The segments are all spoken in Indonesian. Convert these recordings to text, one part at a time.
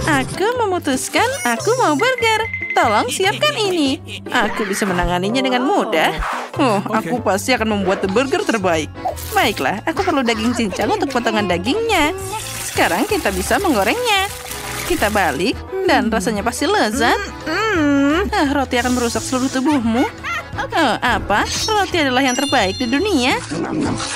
Aku memutuskan aku mau burger. Tolong siapkan ini. Aku bisa menanganinya dengan mudah. Oh, aku pasti akan membuat burger terbaik. Baiklah, aku perlu daging cincang untuk potongan dagingnya. Sekarang kita bisa menggorengnya. Kita balik, dan rasanya pasti lezat. Roti akan merusak seluruh tubuhmu. Oh, apa? Roti adalah yang terbaik di dunia.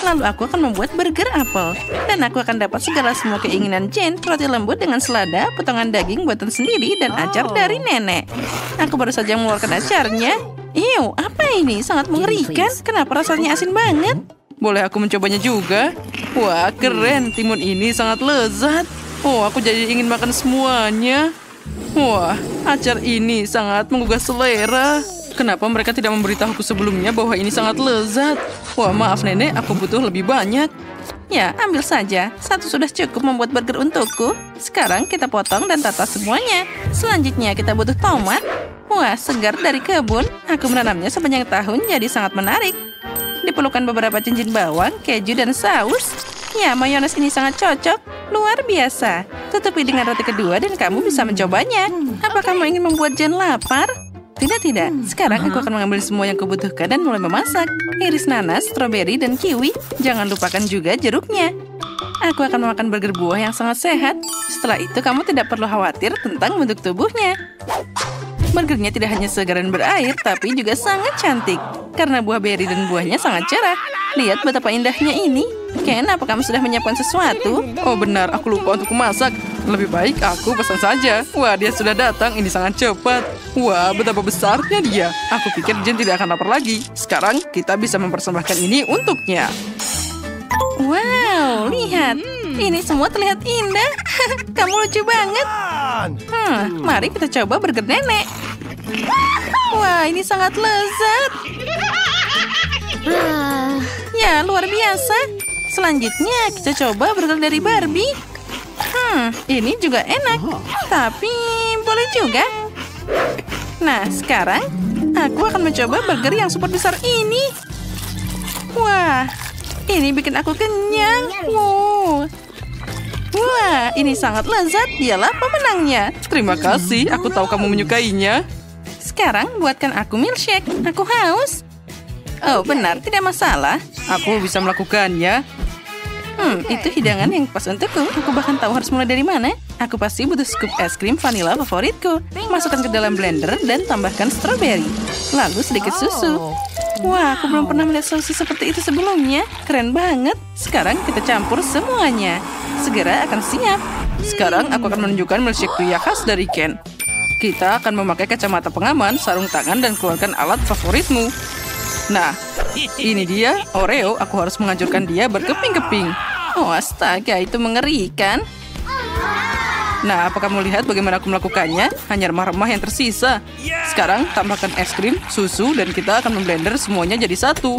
Lalu aku akan membuat burger apel. Dan aku akan dapat segala semua keinginan Jane. Roti lembut dengan selada, potongan daging buatan sendiri, dan acar dari nenek. Aku baru saja mengeluarkan acarnya. Ew, apa ini? Sangat mengerikan. Kenapa rasanya asin banget? Boleh aku mencobanya juga? Wah, keren. Timun ini sangat lezat. Oh, aku jadi ingin makan semuanya. Wah, acar ini sangat menggugah selera. Kenapa mereka tidak memberitahuku sebelumnya bahwa ini sangat lezat? Wah, maaf nenek, aku butuh lebih banyak. Ya, ambil saja. Satu sudah cukup membuat burger untukku. Sekarang kita potong dan tata semuanya. Selanjutnya kita butuh tomat. Wah, segar dari kebun. Aku menanamnya sepanjang tahun, jadi sangat menarik. Diperlukan beberapa cincin bawang, keju, dan saus. Ya, mayones ini sangat cocok. Luar biasa. Tutupi dengan roti kedua dan kamu bisa mencobanya. Apa kamu ingin membuat Jane lapar? Tidak. Sekarang aku akan mengambil semua yang kubutuhkan dan mulai memasak. Iris nanas, stroberi, dan kiwi. Jangan lupakan juga jeruknya. Aku akan memakan burger buah yang sangat sehat. Setelah itu kamu tidak perlu khawatir tentang bentuk tubuhnya. Burgernya tidak hanya segar dan berair, tapi juga sangat cantik. Karena buah beri dan buahnya sangat cerah. Lihat betapa indahnya ini. Ken, apa kamu sudah menyiapkan sesuatu? Oh benar, aku lupa untuk memasak. Lebih baik aku pesan saja. Wah, dia sudah datang. Ini sangat cepat. Wah, betapa besarnya dia. Aku pikir Jane tidak akan lapar lagi. Sekarang kita bisa mempersembahkan ini untuknya. Wow, lihat. Ini semua terlihat indah. Kamu lucu banget. Mari kita coba burger nenek. Wah, ini sangat lezat. Ya, luar biasa. Selanjutnya kita coba burger dari Barbie. Ini juga enak. Tapi boleh juga. Nah, sekarang aku akan mencoba burger yang super besar ini. Wah, ini bikin aku kenyang. Wah, ini sangat lezat. Dialah pemenangnya. Terima kasih, aku tahu kamu menyukainya. Sekarang buatkan aku milkshake. Aku haus. Oh, benar, tidak masalah. Aku bisa melakukannya. Itu hidangan yang pas untukku. Aku bahkan tahu harus mulai dari mana. Aku pasti butuh scoop es krim vanila favoritku. Masukkan ke dalam blender dan tambahkan stroberi. Lalu sedikit susu. Wah, aku belum pernah melihat sosis seperti itu sebelumnya. Keren banget. Sekarang kita campur semuanya. Segera akan siap. Sekarang aku akan menunjukkan milkshake pria khas dari Ken. Kita akan memakai kacamata pengaman, sarung tangan, dan keluarkan alat favoritmu. Nah, ini dia, Oreo. Aku harus menghancurkan dia berkeping-keping. Oh, astaga, itu mengerikan. Nah, apa kamu lihat bagaimana aku melakukannya? Hanya remah-remah yang tersisa. Sekarang, tambahkan es krim, susu, dan kita akan memblender semuanya jadi satu.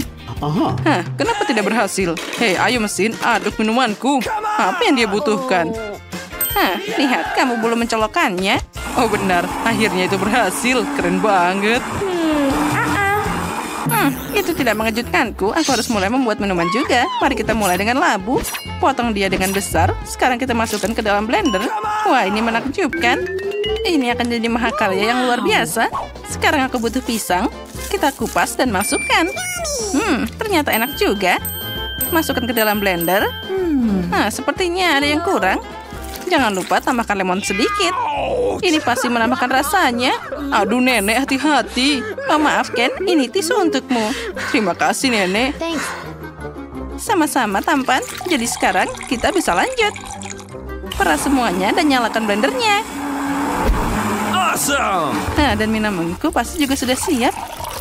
Kenapa tidak berhasil? Hei, ayo mesin, aduk minumanku. Apa yang dia butuhkan? Lihat, kamu belum mencolokkannya. Oh, benar. Akhirnya itu berhasil. Keren banget. Itu tidak mengejutkanku. Aku harus mulai membuat minuman juga. Mari kita mulai dengan labu. Potong dia dengan besar. Sekarang kita masukkan ke dalam blender. Wah, ini menakjubkan. Ini akan jadi mahakarya yang luar biasa. Sekarang aku butuh pisang. Kita kupas dan masukkan. Ternyata enak juga. Masukkan ke dalam blender. Sepertinya ada yang kurang. Jangan lupa tambahkan lemon sedikit. Ini pasti menambahkan rasanya. Aduh nenek, hati-hati. Maaf Ken, ini tisu untukmu. Terima kasih nenek. Sama-sama tampan. Jadi sekarang kita bisa lanjut. Peras semuanya dan nyalakan blendernya. Awesome. Dan minumanku pasti juga sudah siap.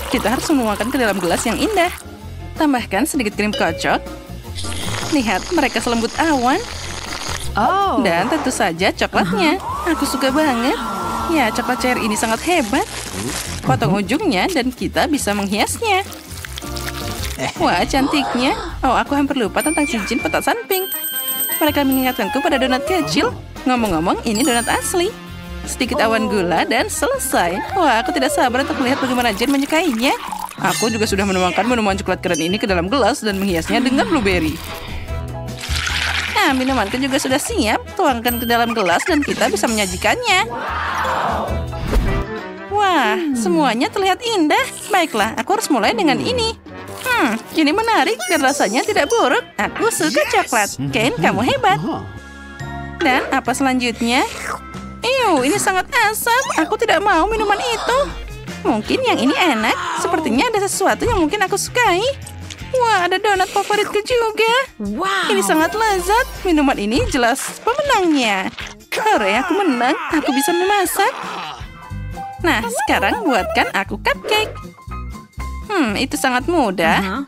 Kita harus menuangkan ke dalam gelas yang indah. Tambahkan sedikit krim kocok. Lihat, mereka selembut awan. Dan tentu saja coklatnya. Aku suka banget. Ya, coklat cair ini sangat hebat. Potong ujungnya dan kita bisa menghiasnya. Wah, cantiknya. Oh, aku hampir lupa tentang cincin petasan pink. Mereka mengingatkanku pada donat kecil. Ngomong-ngomong, ini donat asli. Sedikit awan gula dan selesai. Wah, aku tidak sabar untuk melihat bagaimana Jane menyukainya. Aku juga sudah menuangkan minuman coklat keren ini ke dalam gelas dan menghiasnya dengan blueberry. Nah, minumanku juga sudah siap. Tuangkan ke dalam gelas dan kita bisa menyajikannya. Wah, semuanya terlihat indah. Baiklah, aku harus mulai dengan ini. Ini menarik dan rasanya tidak buruk. Aku suka coklat. Ken, kamu hebat. Dan apa selanjutnya? Ini sangat asam. Aku tidak mau minuman itu. Mungkin yang ini enak. Sepertinya ada sesuatu yang mungkin aku sukai. Wah, ada donat favoritku juga. Wow. Ini sangat lezat. Minuman ini jelas pemenangnya. Hore, aku menang. Aku bisa memasak. Nah, sekarang buatkan aku cupcake. Itu sangat mudah.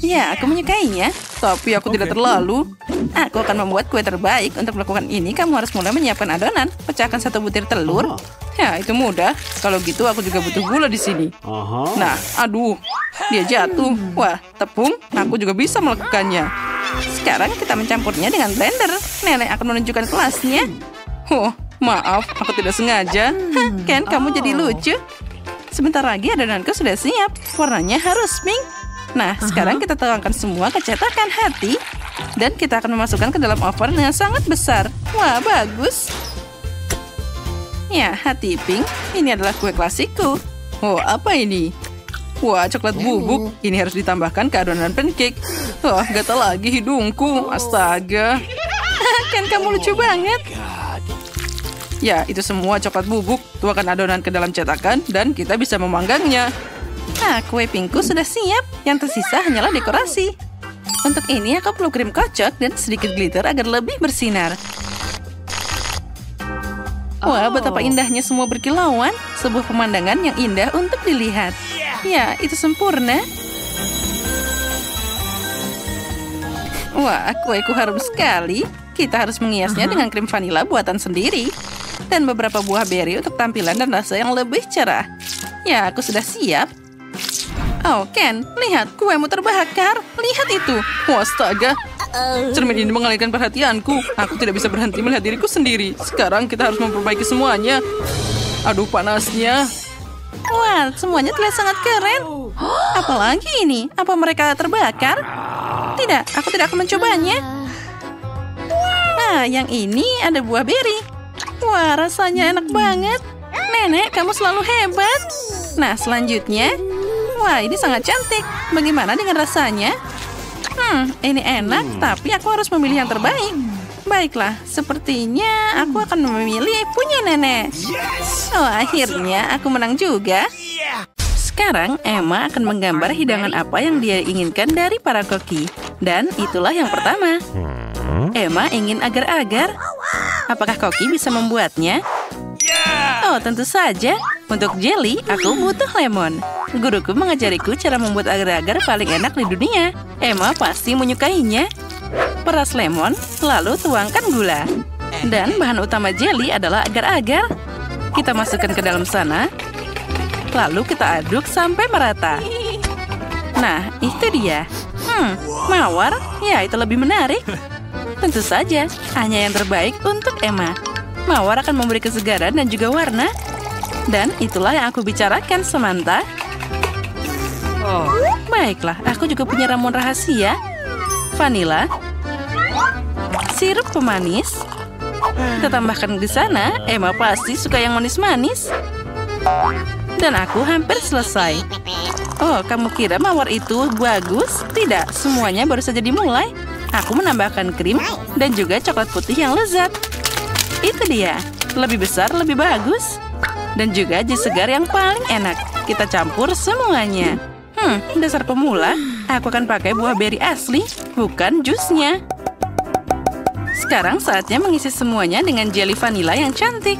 Ya, aku menyukainya. Tapi aku tidak terlalu. Aku akan membuat kue terbaik. Untuk melakukan ini, kamu harus mulai menyiapkan adonan. Pecahkan 1 butir telur. Ya, itu mudah. Kalau gitu, aku juga butuh gula di sini. Nah, aduh. Dia jatuh. Wah, tepung. Aku juga bisa melakukannya. Sekarang kita mencampurnya dengan blender. Nenek akan menunjukkan kelasnya. Maaf, aku tidak sengaja. Ken, kamu jadi lucu. Sebentar lagi adonanku sudah siap. Warnanya harus pink. Nah, sekarang kita tuangkan semua ke cetakan hati. Dan kita akan memasukkan ke dalam oven yang sangat besar. Wah, bagus. Ya, hati pink. Ini adalah kue klasikku. Apa ini? Wah, coklat bubuk. Ini harus ditambahkan ke adonan pancake. Wah, gatal lagi hidungku. Astaga. Kan kamu lucu banget. Ya, itu semua coklat bubuk. Tuangkan adonan ke dalam cetakan dan kita bisa memanggangnya. Nah, kue pinkku sudah siap. Yang tersisa hanyalah dekorasi. Untuk ini aku perlu krim kocok dan sedikit glitter agar lebih bersinar. Wah, betapa indahnya semua berkilauan. Sebuah pemandangan yang indah untuk dilihat. Ya, itu sempurna. Wah, kueku harum sekali. Kita harus menghiasnya dengan krim vanila buatan sendiri. Dan beberapa buah beri untuk tampilan dan rasa yang lebih cerah. Ya, aku sudah siap. Ken, lihat, kuemu terbakar. Lihat itu. Astaga. Cermin ini mengalihkan perhatianku. Aku tidak bisa berhenti melihat diriku sendiri. Sekarang kita harus memperbaiki semuanya. Aduh, panasnya. Wah, semuanya terlihat sangat keren. Apalagi ini? Apa mereka terbakar? Tidak, aku tidak akan mencobanya. Nah, yang ini ada buah beri. Wah, rasanya enak banget. Nenek, kamu selalu hebat. Nah, selanjutnya. Wah, ini sangat cantik. Bagaimana dengan rasanya? Ini enak, tapi aku harus memilih yang terbaik. Baiklah, sepertinya aku akan memilih punya nenek. Akhirnya aku menang juga. Sekarang, Emma akan menggambar hidangan apa yang dia inginkan dari para koki. Dan itulah yang pertama. Emma ingin agar-agar. Apakah koki bisa membuatnya? Tentu saja. Untuk jelly, aku butuh lemon. Guruku mengajariku cara membuat agar-agar paling enak di dunia. Emma pasti menyukainya. Peras lemon, lalu tuangkan gula. Dan bahan utama jelly adalah agar-agar. Kita masukkan ke dalam sana. Lalu kita aduk sampai merata. Nah, itu dia. Mawar? Ya, itu lebih menarik. Tentu saja, hanya yang terbaik untuk Emma. Mawar akan memberi kesegaran dan juga warna. Dan itulah yang aku bicarakan, Samantha. Baiklah, aku juga punya ramuan rahasia. Vanila. Sirup pemanis. Kita tambahkan di sana. Emma pasti suka yang manis-manis. Dan aku hampir selesai. Kamu kira mawar itu bagus? Tidak, semuanya baru saja dimulai. Aku menambahkan krim dan juga coklat putih yang lezat. Itu dia. Lebih besar, lebih bagus. Dan juga jus segar yang paling enak. Kita campur semuanya. Dasar pemula. Aku akan pakai buah beri asli, bukan jusnya. Sekarang saatnya mengisi semuanya dengan jelly vanila yang cantik.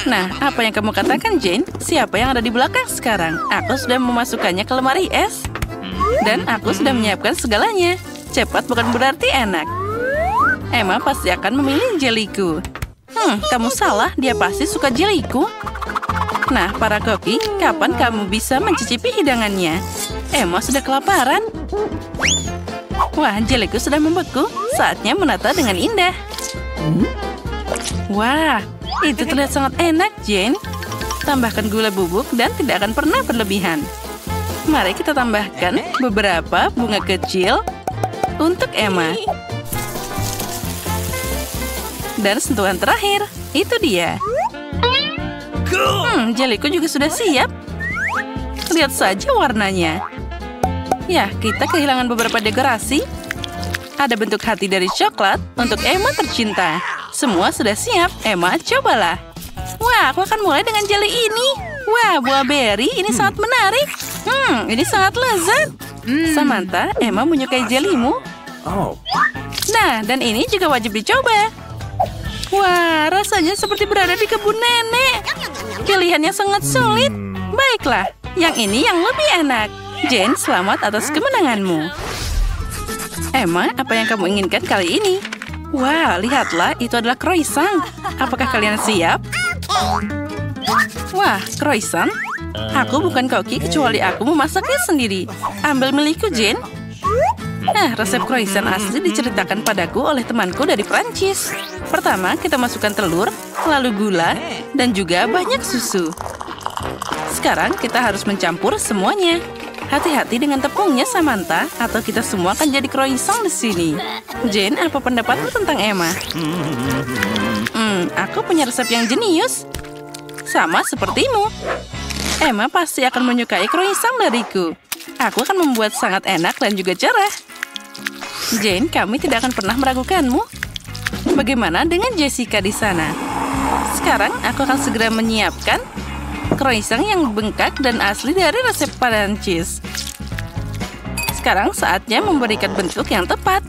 Nah, apa yang kamu katakan, Jane? Siapa yang ada di belakang sekarang? Aku sudah memasukkannya ke lemari es. Dan aku sudah menyiapkan segalanya. Cepat bukan berarti enak. Emma pasti akan memilih jellyku. Kamu salah. Dia pasti suka jellyku. Nah, para koki, kapan kamu bisa mencicipi hidangannya? Emma sudah kelaparan. Wah, jellyku sudah membeku. Saatnya menata dengan indah. Wah, itu terlihat sangat enak, Jane. Tambahkan gula bubuk dan tidak akan pernah berlebihan. Mari kita tambahkan beberapa bunga kecil untuk Emma. Dan sentuhan terakhir, itu dia. Jeliku juga sudah siap. Lihat saja warnanya. Ya, kita kehilangan beberapa dekorasi. Ada bentuk hati dari coklat untuk Emma tercinta. Semua sudah siap. Emma, cobalah. Wah, aku akan mulai dengan jelly ini. Wah, buah beri ini sangat menarik. Ini sangat lezat. Samantha, Emma menyukai jelimu. Nah, dan ini juga wajib dicoba. Wah, rasanya seperti berada di kebun nenek. Pilihannya sangat sulit. Baiklah, yang ini yang lebih enak. Jane, selamat atas kemenanganmu. Emma, apa yang kamu inginkan kali ini? Wah, lihatlah, itu adalah croissant. Apakah kalian siap? Wah, croissant? Aku bukan koki kecuali aku memasaknya sendiri. Ambil milikku, Jane. Nah, resep croissant asli diceritakan padaku oleh temanku dari Prancis. Pertama, kita masukkan telur, lalu gula, dan juga banyak susu. Sekarang kita harus mencampur semuanya. Hati-hati dengan tepungnya, Samantha, atau kita semua akan jadi croissant di sini. Jane, apa pendapatmu tentang Emma? Aku punya resep yang jenius. Sama sepertimu. Emma pasti akan menyukai croissant dariku. Aku akan membuat sangat enak dan juga cerah. Jane, kami tidak akan pernah meragukanmu. Bagaimana dengan Jessica di sana? Sekarang aku akan segera menyiapkan croissant yang bengkak dan asli dari resep Prancis. Sekarang saatnya memberikan bentuk yang tepat.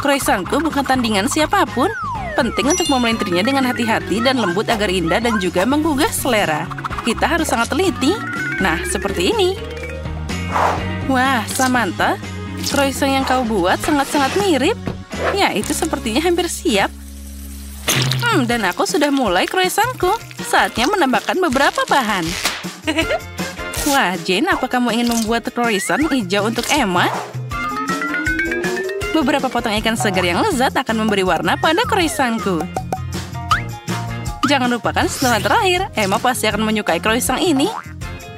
Croissantku bukan tandingan siapapun. Penting untuk memelintirnya dengan hati-hati dan lembut agar indah dan juga menggugah selera. Kita harus sangat teliti. Nah, seperti ini. Wah, Samantha, croissant yang kau buat sangat-sangat mirip. Ya, itu sepertinya hampir siap. Dan aku sudah mulai croissantku. Saatnya menambahkan beberapa bahan. Wah, Jane, apa kamu ingin membuat croissant hijau untuk Emma? Beberapa potong ikan segar yang lezat akan memberi warna pada croissantku. Jangan lupakan sentuhan terakhir. Emma pasti akan menyukai croissant ini.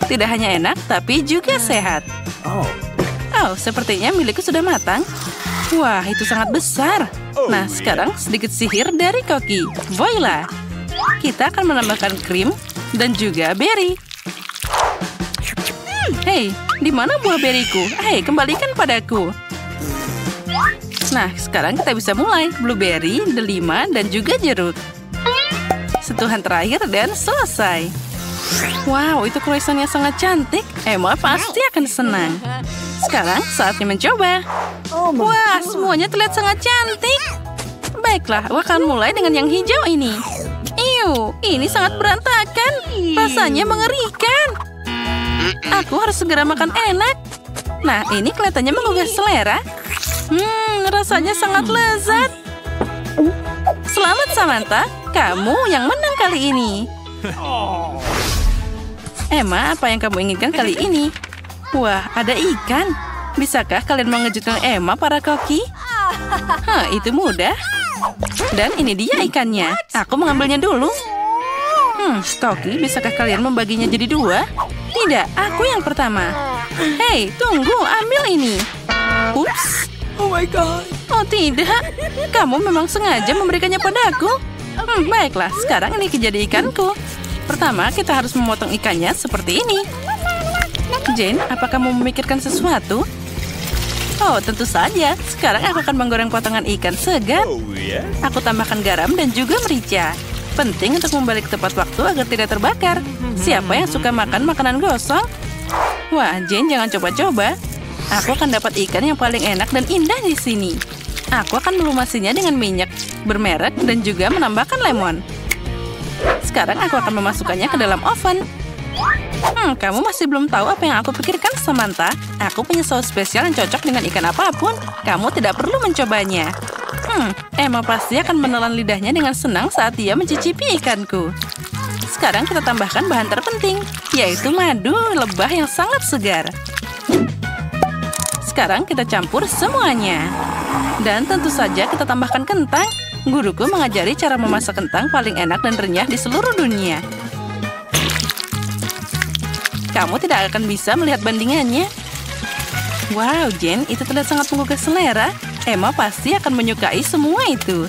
Tidak hanya enak, tapi juga sehat. Oh, sepertinya milikku sudah matang. Wah, itu sangat besar. Nah, sekarang sedikit sihir dari koki. Voila! Kita akan menambahkan krim dan juga berry. Hei, di mana buah beriku? Hei, kembalikan padaku. Nah, sekarang kita bisa mulai. Blueberry, delima, dan juga jeruk. Sentuhan terakhir dan selesai. Wow, itu croissantnya sangat cantik. Emma pasti akan senang. Sekarang saatnya mencoba. Wah, semuanya terlihat sangat cantik. Baiklah, aku akan mulai dengan yang hijau ini. Iu, ini sangat berantakan. Rasanya mengerikan. Aku harus segera makan enak. Nah, ini kelihatannya menggugah selera. Rasanya sangat lezat. Selamat, Samantha. Kamu yang menang kali ini. Emma, apa yang kamu inginkan kali ini? Wah, ada ikan. Bisakah kalian mengejutkan Emma, para koki? Itu mudah. Dan ini dia ikannya. Aku mengambilnya dulu. Koki, bisakah kalian membaginya jadi dua? Tidak, aku yang pertama. Hei, tunggu, ambil ini. Ups. Oh my god. Oh tidak, kamu memang sengaja memberikannya padaku. Baiklah, sekarang ini jadi ikanku. Pertama, kita harus memotong ikannya seperti ini. Jane, apa kamu memikirkan sesuatu? Oh, tentu saja. Sekarang aku akan menggoreng potongan ikan segar. Aku tambahkan garam dan juga merica. Penting untuk membalik tepat waktu agar tidak terbakar. Siapa yang suka makan makanan gosong? Wah, Jane, jangan coba-coba. Aku akan dapat ikan yang paling enak dan indah di sini. Aku akan melumasinya dengan minyak bermerek dan juga menambahkan lemon. Sekarang aku akan memasukkannya ke dalam oven. Kamu masih belum tahu apa yang aku pikirkan, Samantha. Aku punya saus spesial yang cocok dengan ikan apapun. Kamu tidak perlu mencobanya. Emma pasti akan menelan lidahnya dengan senang saat dia mencicipi ikanku. Sekarang kita tambahkan bahan terpenting, yaitu madu lebah yang sangat segar. Sekarang kita campur semuanya. Dan tentu saja kita tambahkan kentang. Guruku mengajari cara memasak kentang paling enak dan renyah di seluruh dunia. Kamu tidak akan bisa melihat bandingannya. Wow, Jane, itu terlihat sangat menggugah selera. Emma pasti akan menyukai semua itu.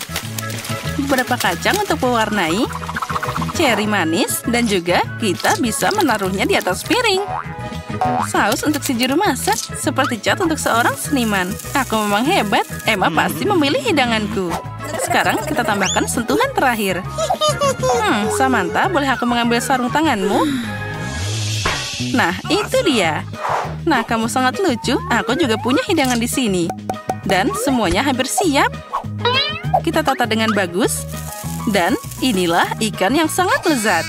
Beberapa kacang untuk mewarnai, ceri manis, dan juga kita bisa menaruhnya di atas piring. Saus untuk si juru masak, seperti cat untuk seorang seniman. Aku memang hebat, Emma pasti memilih hidanganku. Sekarang kita tambahkan sentuhan terakhir. Samantha, boleh aku mengambil sarung tanganmu? Nah, itu dia. Nah, kamu sangat lucu. Aku juga punya hidangan di sini. Dan semuanya hampir siap. Kita tata dengan bagus. Dan inilah ikan yang sangat lezat.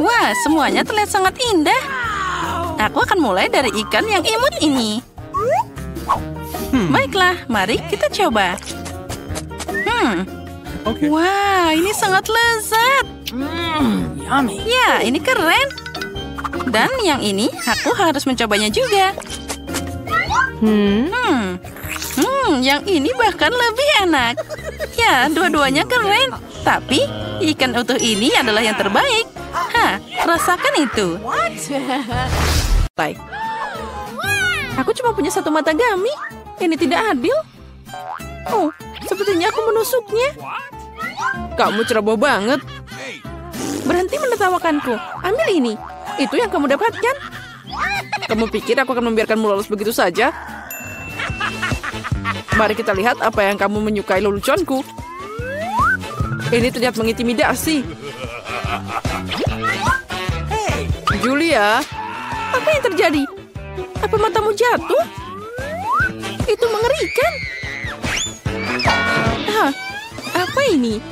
Wah, semuanya terlihat sangat indah. Aku akan mulai dari ikan yang imut ini. Baiklah, mari kita coba. Wah, ini sangat lezat. Yummy. Ya, ini keren. Dan yang ini, aku harus mencobanya juga. Yang ini bahkan lebih enak. Ya, dua-duanya keren. Tapi, ikan utuh ini adalah yang terbaik. Rasakan itu. Aku cuma punya satu mata gami. Ini tidak adil. Oh, sepertinya aku menusuknya. Kamu ceroboh banget. Berhenti menertawakanku. Ambil ini. Itu yang kamu dapatkan. Kamu pikir aku akan membiarkanmu lolos begitu saja? Mari kita lihat apa yang kamu menyukai leluconku. Ini terlihat mengintimidasi. Julia, apa yang terjadi? Apa matamu jatuh? Itu mengerikan. Apa ini?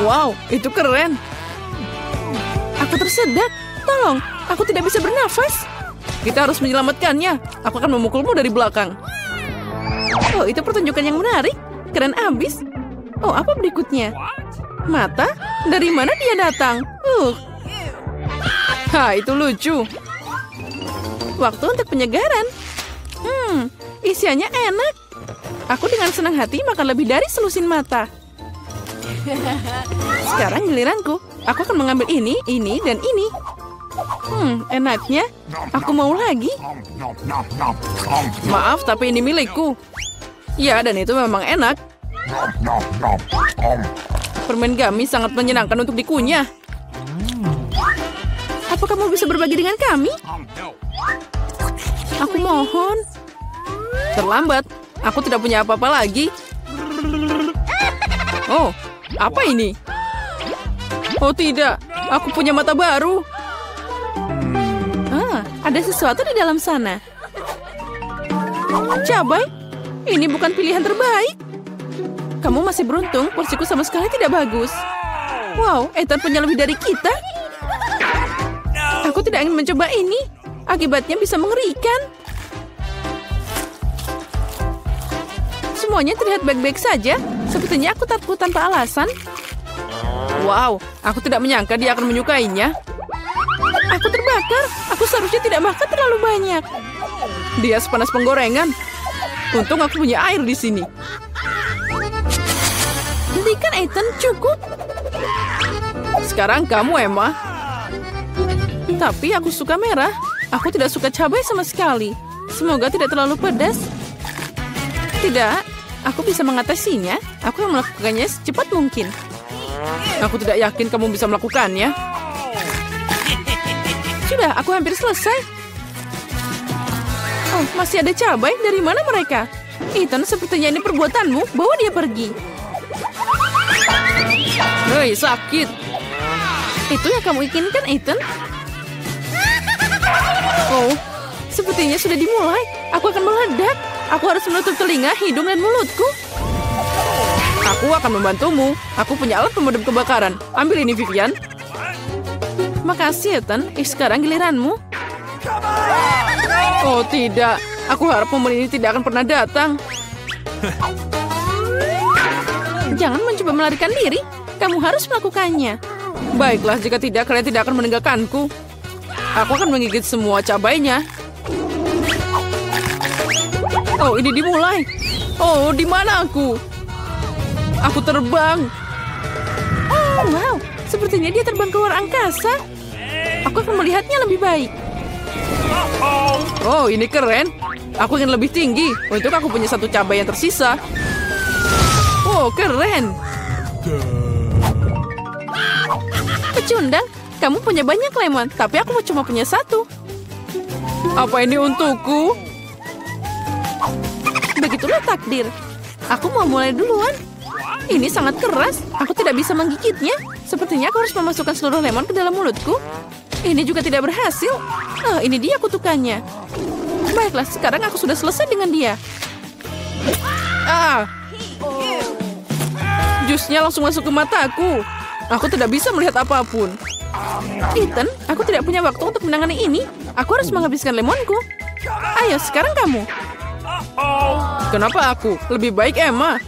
Wow, itu keren. Aku tersedak. Tolong, aku tidak bisa bernafas. Kita harus menyelamatkannya. Aku akan memukulmu dari belakang. Oh, itu pertunjukan yang menarik. Keren abis. Oh, apa berikutnya? Mata? Dari mana dia datang? Itu lucu. Waktu untuk penyegaran. Isiannya enak. Aku dengan senang hati makan lebih dari selusin mata. Sekarang giliranku. Aku akan mengambil ini, dan ini. Enaknya. Aku mau lagi. Maaf, tapi ini milikku. Ya, dan itu memang enak. Permen gummy sangat menyenangkan untuk dikunyah. Apa kamu bisa berbagi dengan kami? Aku mohon. Terlambat. Aku tidak punya apa-apa lagi. Oh, apa ini? Oh tidak, aku punya mata baru. Ada sesuatu di dalam sana. Cabai, ini bukan pilihan terbaik. Kamu masih beruntung, porsiku sama sekali tidak bagus. Wow, Ethan punya lebih dari kita. Aku tidak ingin mencoba ini. Akibatnya bisa mengerikan. Semuanya terlihat baik-baik saja. Sepertinya aku takut tanpa alasan. Wow, aku tidak menyangka dia akan menyukainya. Aku terbakar. Aku seharusnya tidak makan terlalu banyak. Dia sepanas penggorengan. Untung aku punya air di sini. Hentikan, Ethan. Cukup. Sekarang kamu, Emma. Tapi aku suka merah. Aku tidak suka cabai sama sekali. Semoga tidak terlalu pedas. Tidak, aku bisa mengatasinya. Aku akan melakukannya secepat mungkin. Aku tidak yakin kamu bisa melakukannya. Sudah, aku hampir selesai. Oh, masih ada cabai. Dari mana mereka? Ethan, sepertinya ini perbuatanmu. Bawa dia pergi. Hei, sakit. Itu yang kamu inginkan, Ethan? Oh, sepertinya sudah dimulai. Aku akan meledak. Aku harus menutup telinga, hidung, dan mulutku. Aku akan membantumu. Aku punya alat pemadam kebakaran. Ambil ini, Vivian. Makasih, Ethan. Sekarang giliranmu. Oh, tidak. Aku harap momen ini tidak akan pernah datang. Jangan mencoba melarikan diri. Kamu harus melakukannya. Baiklah, jika tidak, kalian tidak akan meninggalkanku. Aku akan menggigit semua cabainya. Oh, ini dimulai. Oh, di mana aku? Aku terbang. Oh, wow. Sepertinya dia terbang ke luar angkasa. Aku akan melihatnya lebih baik. Oh, ini keren. Aku ingin lebih tinggi. Untuk aku punya satu cabai yang tersisa. Oh, keren. Pecundang, kamu punya banyak lemon, tapi aku cuma punya satu. Apa ini untukku? Begitulah takdir. Aku mau mulai duluan. Ini sangat keras. Aku tidak bisa menggigitnya. Sepertinya aku harus memasukkan seluruh lemon ke dalam mulutku. Ini juga tidak berhasil. Ini dia kutukannya. Baiklah, sekarang aku sudah selesai dengan dia. Jusnya langsung masuk ke mataku. Aku tidak bisa melihat apapun. Ethan, aku tidak punya waktu untuk menangani ini. Aku harus menghabiskan lemonku. Ayo, sekarang kamu. Kenapa aku? Lebih baik Emma.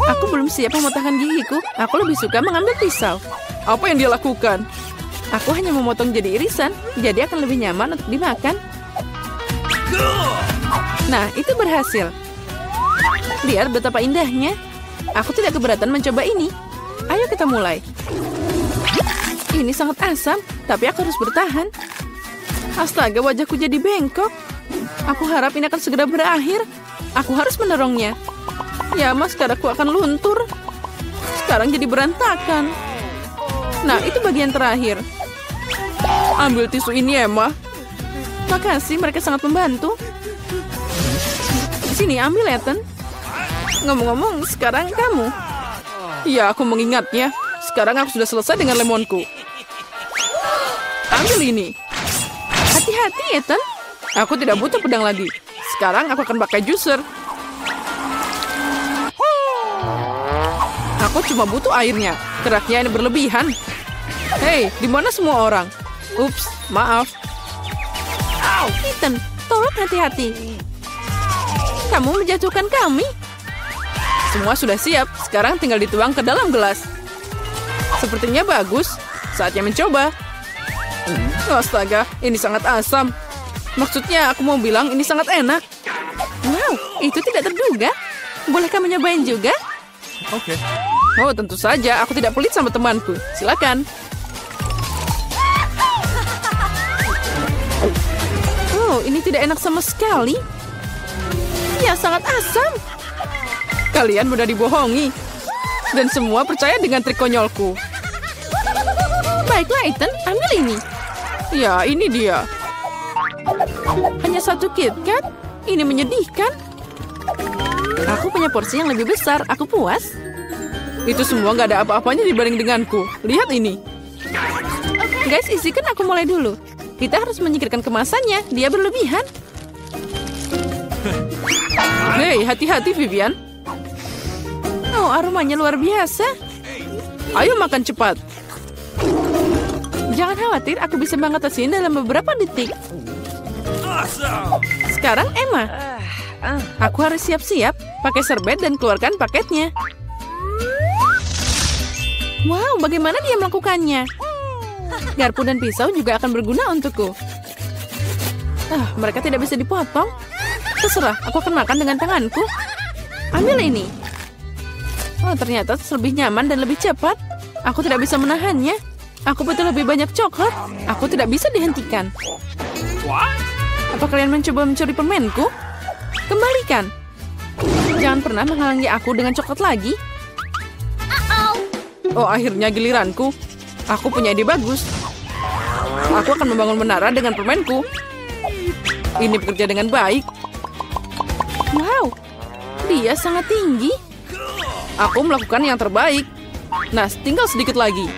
Aku belum siap memotongkan gigiku. Aku lebih suka mengambil pisau. Apa yang dia lakukan? Aku hanya memotong jadi irisan, jadi akan lebih nyaman untuk dimakan. Nah, itu berhasil. Lihat betapa indahnya. Aku tidak keberatan mencoba ini. Ayo kita mulai. Ini sangat asam, tapi aku harus bertahan. Astaga, wajahku jadi bengkok. Aku harap ini akan segera berakhir. Aku harus mendorongnya. Ya, maskaraku akan luntur. Sekarang jadi berantakan. Nah, itu bagian terakhir. Ambil tisu ini, Emma. Makasih, mereka sangat membantu. Sini, ambil, Ethan. Ngomong-ngomong, sekarang kamu. Ya, aku mengingatnya. Sekarang aku sudah selesai dengan lemonku. Ambil ini. Hati-hati, Ethan. Aku tidak butuh pedang lagi. Sekarang aku akan pakai juicer. Aku cuma butuh airnya. Keraknya ini berlebihan. Hei, di mana semua orang? Ups, maaf. Ethan, tolong hati-hati. Kamu menjatuhkan kami. Semua sudah siap. Sekarang tinggal dituang ke dalam gelas. Sepertinya bagus. Saatnya mencoba. Astaga, ini sangat asam. Maksudnya aku mau bilang ini sangat enak. Wow, itu tidak terduga. Bolehkah menyobain juga? Oke. Oh, tentu saja. Aku tidak pelit sama temanku. Silakan. Oh, ini tidak enak sama sekali. Ya, sangat asam. Kalian mudah dibohongi. Dan semua percaya dengan trik konyolku. Baiklah, Ethan. Ambil ini. Ya, ini dia. Hanya satu KitKat? Ini menyedihkan. Aku punya porsi yang lebih besar. Aku puas. Itu semua gak ada apa-apanya dibanding denganku. Lihat ini. Guys, izinkan aku mulai dulu. Kita harus menyingkirkan kemasannya. Dia berlebihan. Hei, hati-hati Vivian. Oh, aromanya luar biasa. Ayo makan cepat. Jangan khawatir, aku bisa mengatasinya dalam beberapa detik. Sekarang Emma. Aku harus siap-siap. Pakai serbet dan keluarkan paketnya. Wow, bagaimana dia melakukannya? Garpu dan pisau juga akan berguna untukku. Mereka tidak bisa dipotong. Terserah, aku akan makan dengan tanganku. Ambil ini. Oh, ternyata lebih nyaman dan lebih cepat. Aku tidak bisa menahannya. Aku butuh lebih banyak coklat. Aku tidak bisa dihentikan. Apa kalian mencoba mencuri permenku? Kembalikan. Jangan pernah menghalangi aku dengan coklat lagi. Oh, akhirnya giliranku. Aku punya ide bagus. Aku akan membangun menara dengan permenku. Ini bekerja dengan baik. Wow, dia sangat tinggi. Aku melakukan yang terbaik. Nah, tinggal sedikit lagi.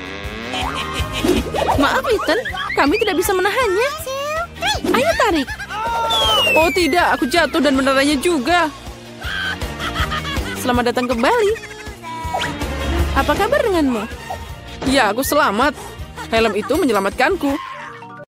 Maaf, Ethan. Kami tidak bisa menahannya. Ayo tarik. Oh tidak, aku jatuh dan meneranya juga. Selamat datang kembali. Apa kabar denganmu? Ya, aku selamat. Helm itu menyelamatkanku.